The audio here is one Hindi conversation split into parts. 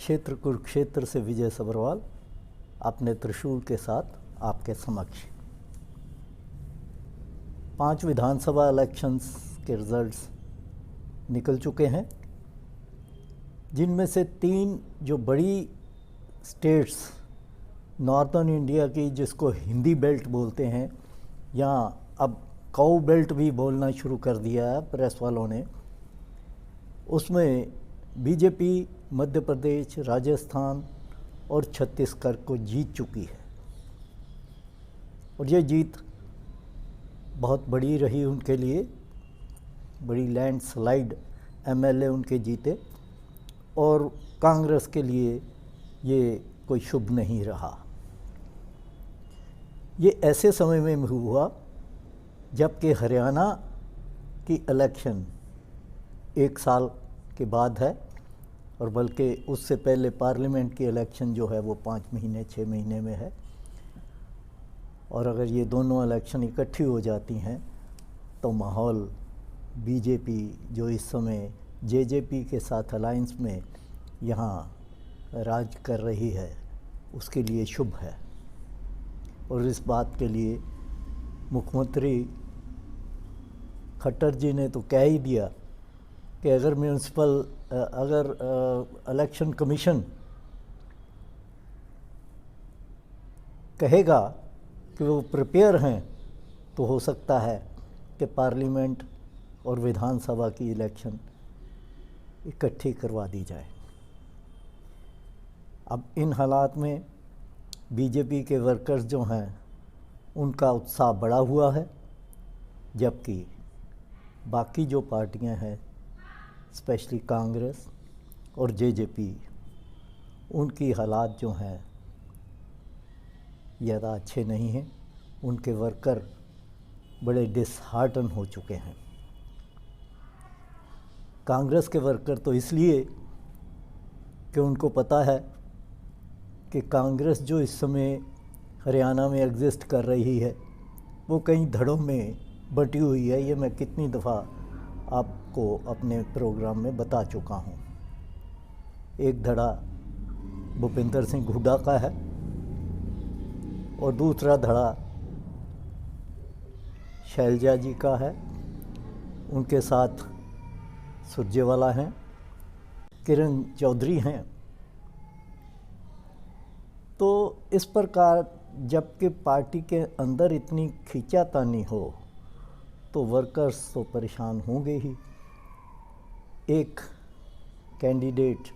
क्षेत्र कुरुक्षेत्र से विजय सब्रवाल अपने त्रिशूल के साथ आपके समक्ष। 5 विधानसभा इलेक्शंस के रिजल्ट्स निकल चुके हैं, जिनमें से 3 जो बड़ी स्टेट्स नॉर्थर्न इंडिया की, जिसको हिंदी बेल्ट बोलते हैं या अब काऊ बेल्ट भी बोलना शुरू कर दिया है प्रेस वालों ने, उसमें बीजेपी मध्य प्रदेश, राजस्थान और छत्तीसगढ़ को जीत चुकी है। और ये जीत बहुत बड़ी रही उनके लिए, बड़ी लैंडस्लाइड एमएलए उनके जीते, और कांग्रेस के लिए ये कोई शुभ नहीं रहा। ये ऐसे समय में हुआ जबकि हरियाणा की इलेक्शन 1 साल के बाद है, और बल्कि उससे पहले पार्लियामेंट की इलेक्शन जो है वो 5 महीने 6 महीने में है। और अगर ये दोनों इलेक्शन इकट्ठी हो जाती हैं तो माहौल बीजेपी जो इस समय जेजेपी के साथ अलायंस में यहाँ राज कर रही है उसके लिए शुभ है। और इस बात के लिए मुख्यमंत्री खट्टर जी ने तो कह ही दिया कि अगर इलेक्शन कमीशन कहेगा कि वो प्रिपेयर हैं तो हो सकता है कि पार्लियामेंट और विधानसभा की इलेक्शन इकट्ठी करवा दी जाए। अब इन हालात में बीजेपी के वर्कर्स जो हैं उनका उत्साह बढ़ा हुआ है, जबकि बाकी जो पार्टियां हैं स्पेशली कांग्रेस और जेजेपी, उनकी हालात जो हैं ज़्यादा अच्छे नहीं हैं। उनके वर्कर बड़े डिसहार्टन हो चुके हैं। कांग्रेस के वर्कर तो इसलिए कि उनको पता है कि कांग्रेस जो इस समय हरियाणा में एग्जिस्ट कर रही है वो कई धड़ों में बटी हुई है। ये मैं कितनी दफ़ा आपको अपने प्रोग्राम में बता चुका हूँ। एक धड़ा भूपेंद्र सिंह हुड्डा का है और दूसरा धड़ा शैलजा जी का है, उनके साथ सुरजेवाला हैं, किरण चौधरी हैं। तो इस प्रकार जबकि पार्टी के अंदर इतनी खींचातानी हो तो वर्कर्स तो परेशान होंगे ही। एक कैंडिडेट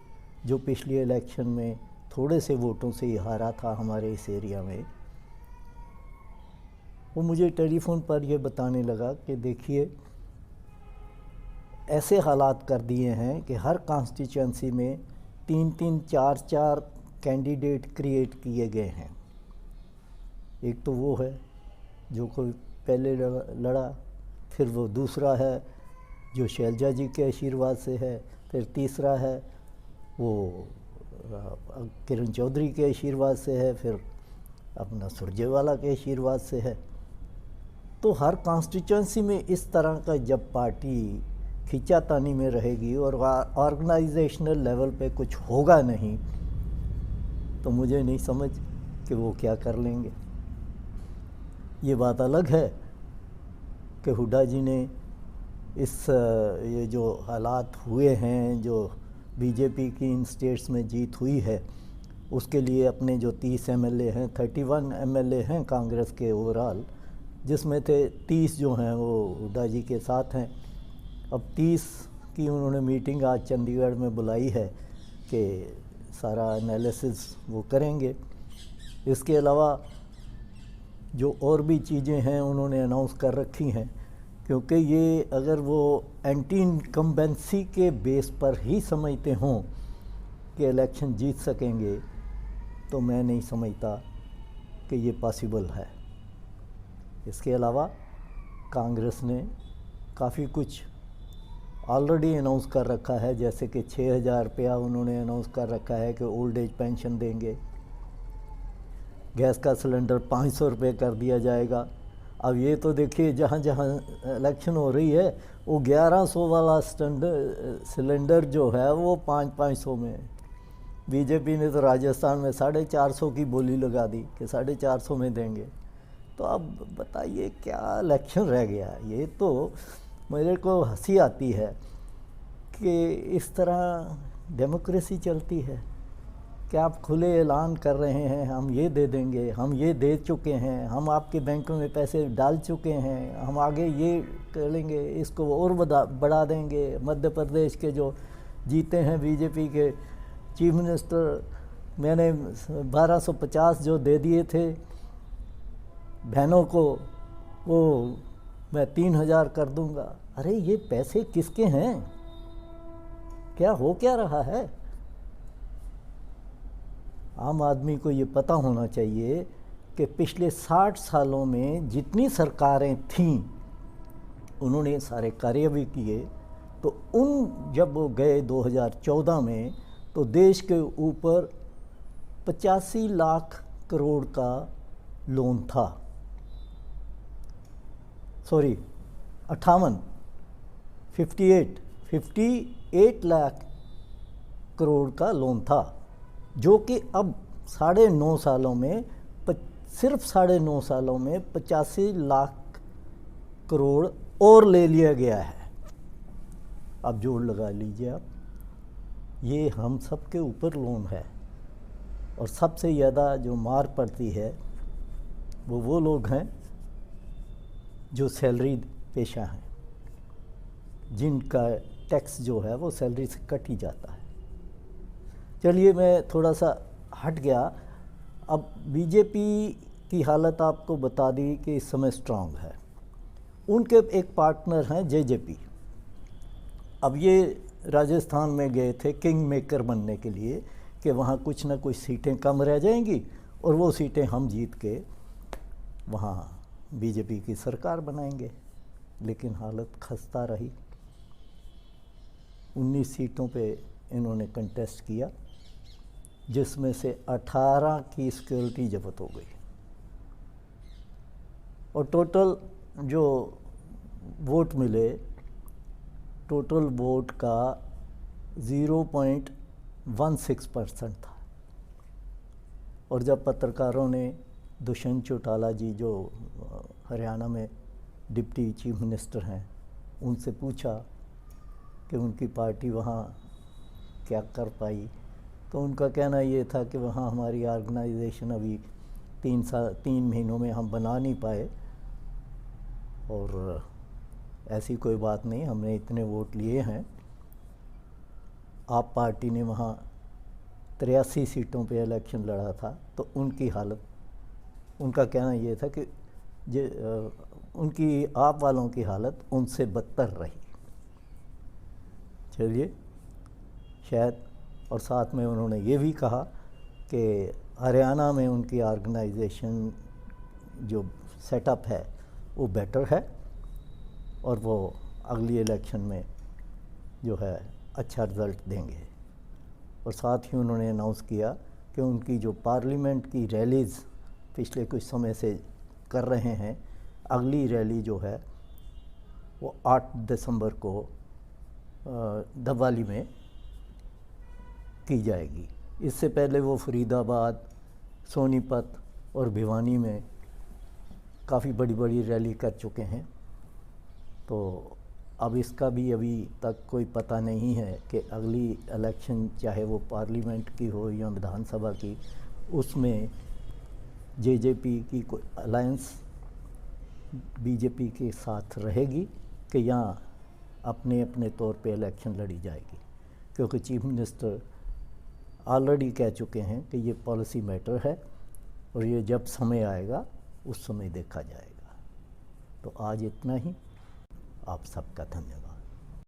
जो पिछली इलेक्शन में थोड़े से वोटों से ही हारा था हमारे इस एरिया में, वो मुझे टेलीफोन पर ये बताने लगा कि देखिए ऐसे हालात कर दिए हैं कि हर कॉन्स्टिट्यूंसी में 3-3, 4-4 कैंडिडेट क्रिएट किए गए हैं। एक तो वो है जो कोई पहले लड़ा, फिर वो दूसरा है जो शैलजा जी के आशीर्वाद से है, फिर तीसरा है वो किरण चौधरी के आशीर्वाद से है, फिर अपना सुरजेवाला के आशीर्वाद से है। तो हर कॉन्स्टिट्यूंसी में इस तरह का जब पार्टी खींचातानी में रहेगी और ऑर्गेनाइजेशनल लेवल पे कुछ होगा नहीं, तो मुझे नहीं समझ कि वो क्या कर लेंगे। ये बात अलग है कि हुड्डा जी ने ये जो हालात हुए हैं, जो बीजेपी की इन स्टेट्स में जीत हुई है, उसके लिए अपने जो 30 एमएलए हैं, 31 एमएलए हैं कांग्रेस के ओवरऑल, जिसमें से 30 जो हैं वो हुड्डा जी के साथ हैं। अब 30 की उन्होंने मीटिंग आज चंडीगढ़ में बुलाई है कि सारा एनालिसिस वो करेंगे। इसके अलावा जो और भी चीज़ें हैं उन्होंने अनाउंस कर रखी हैं, क्योंकि ये अगर वो एंटी इनकम्बेंसी के बेस पर ही समझते हों कि इलेक्शन जीत सकेंगे, तो मैं नहीं समझता कि ये पॉसिबल है। इसके अलावा कांग्रेस ने काफ़ी कुछ ऑलरेडी अनाउंस कर रखा है, जैसे कि 6,000 रुपया उन्होंने अनाउंस कर रखा है कि ओल्ड एज पेंशन देंगे। गैस का सिलेंडर 500 रुपये कर दिया जाएगा। अब ये तो देखिए जहाँ जहाँ इलेक्शन हो रही है वो 1100 वाला सिलेंडर जो है वो 500 में। बीजेपी ने तो राजस्थान में 450 की बोली लगा दी कि 450 में देंगे। तो अब बताइए क्या इलेक्शन रह गया। ये तो मेरे को हंसी आती है कि इस तरह डेमोक्रेसी चलती है कि आप खुले ऐलान कर रहे हैं हम ये दे देंगे, हम ये दे चुके हैं, हम आपके बैंकों में पैसे डाल चुके हैं, हम आगे ये करेंगे, इसको और बढ़ा देंगे। मध्य प्रदेश के जो जीते हैं बीजेपी के चीफ मिनिस्टर, मैंने 1250 जो दे दिए थे बहनों को, वो मैं 3000 कर दूंगा। अरे ये पैसे किसके हैं? क्या हो क्या रहा है? आम आदमी को ये पता होना चाहिए कि पिछले 60 सालों में जितनी सरकारें थीं उन्होंने सारे कार्य भी किए। तो उन जब वो गए 2014 में तो देश के ऊपर 85 लाख करोड़ का लोन था, सॉरी 58 लाख करोड़ का लोन था, जो कि अब 9.5 सालों में सिर्फ 9.5 सालों में 85 लाख करोड़ और ले लिया गया है। अब जोड़ लगा लीजिए आप, ये हम सब के ऊपर लोन है। और सबसे ज़्यादा जो मार पड़ती है वो लोग हैं जो सैलरी पेशा हैं, जिनका टैक्स जो है वो सैलरी से कट ही जाता है। चलिए मैं थोड़ा सा हट गया। अब बीजेपी की हालत आपको बता दी कि इस समय स्ट्रांग है। उनके एक पार्टनर हैं जेजेपी। अब ये राजस्थान में गए थे किंग मेकर बनने के लिए कि वहाँ कुछ ना कुछ सीटें कम रह जाएंगी और वो सीटें हम जीत के वहाँ बीजेपी की सरकार बनाएंगे। लेकिन हालत खस्ता रही। 19 सीटों पे इन्होंने कंटेस्ट किया, जिसमें से 18 की सिक्योरिटी जब्त हो गई और टोटल जो वोट मिले, टोटल वोट का 0.16% था। और जब पत्रकारों ने दुष्यंत चौटाला जी जो हरियाणा में डिप्टी चीफ मिनिस्टर हैं उनसे पूछा कि उनकी पार्टी वहाँ क्या कर पाई, तो उनका कहना ये था कि वहाँ हमारी ऑर्गेनाइजेशन अभी 3 महीनों में हम बना नहीं पाए और ऐसी कोई बात नहीं, हमने इतने वोट लिए हैं। आप पार्टी ने वहाँ 83 सीटों पे इलेक्शन लड़ा था, तो उनकी हालत, उनका कहना ये था कि उनकी आप वालों की हालत उनसे बदतर रही। चलिए शायद, और साथ में उन्होंने ये भी कहा कि हरियाणा में उनकी ऑर्गेनाइजेशन जो सेटअप है वो बेटर है और वो अगली इलेक्शन में जो है अच्छा रिज़ल्ट देंगे। और साथ ही उन्होंने अनाउंस किया कि उनकी जो पार्लियामेंट की रैलीज़ पिछले कुछ समय से कर रहे हैं, अगली रैली जो है वो 8 दिसंबर को धवाली में की जाएगी। इससे पहले वो फरीदाबाद, सोनीपत और भिवानी में काफ़ी बड़ी बड़ी रैली कर चुके हैं। तो अब इसका भी अभी तक कोई पता नहीं है कि अगली इलेक्शन चाहे वो पार्लियामेंट की हो या विधानसभा की, उसमें जेजेपी की कोई अलायंस बीजेपी के साथ रहेगी कि या अपने अपने तौर पे इलेक्शन लड़ी जाएगी। क्योंकि चीफ मिनिस्टर ऑलरेडी कह चुके हैं कि ये पॉलिसी मैटर है और ये जब समय आएगा उस समय देखा जाएगा। तो आज इतना ही। आप सबका धन्यवाद।